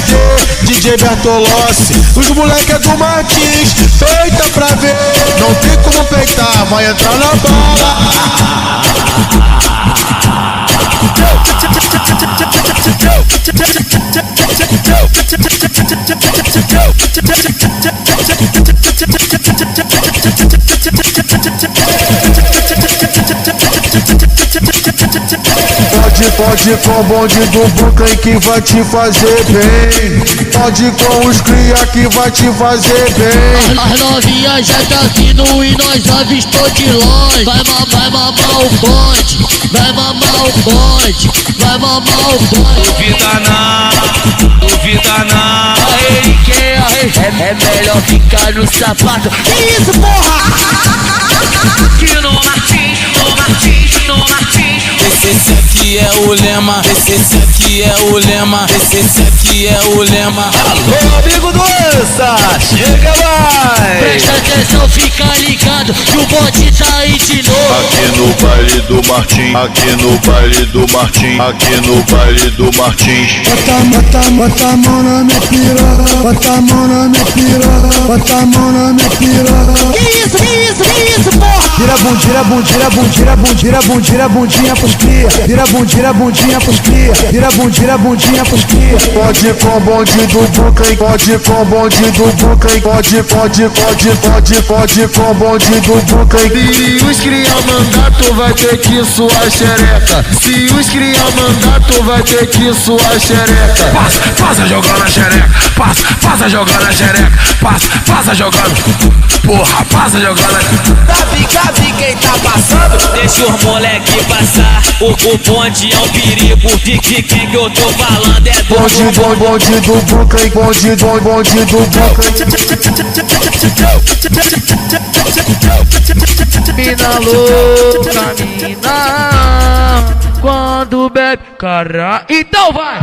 RT, DJ Bertolossi, os moleque é do Martins, feita pra ver. Não tem como peitar, vai entrar na bala. Pode com o bonde do Brooklyn que vai te fazer bem. Pode com os cria que vai te fazer bem. As novinhas já tá vindo e nós avistou de longe. Vai mamar o bonde, vai mamar o bonde, vai mamar o bonde. Duvida não, ele quer é melhor ficar no sapato. Que isso, porra? Que no Martins. Esse aqui é o lema, esse aqui é o lema, esse aqui é o lema. Alô, amigo doença, chega mais! Presta atenção, fica ligado que o bonde tá aí de novo. Aqui no baile do Martins, aqui no baile do Martins, aqui no baile do Martins. Bota a mão na minha piroca, bota a mão na minha piroca, bota a mão na minha piroca. Que isso, porra? Tira a bundinha pros cria. Tira a bundinha pros cria. Tira a bundinha pros cria. Pode com o bonde do Brooklyn, pode com o bonde do Brooklyn, pode com o bonde do Brooklyn. Se os cria mandar, tu vai ter que suar xereca. Se os cria mandar, tu vai ter que suar xereca. Passa jogando a xereca, passa jogando a xereca, passa jogando. Porra, passa jogando. Sabe quem tá passando? Deixa os moleque passar. O bonde é um perigo. De quem que eu tô falando é do bonde do Brooklyn, bonde do Brooklyn. Mina louca, mina, quando bebe, cara. Então vai,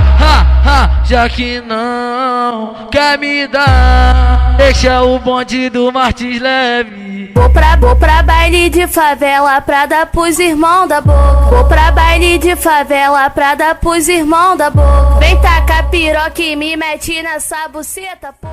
já que não quer me dar, deixa o bonde do Martins leve. Vou pra baile de favela pra dar pros irmãos da boca. Vou pra baile de favela pra dar pros irmãos da boca. Vem tacar piroca e me mete nessa buceta, pô.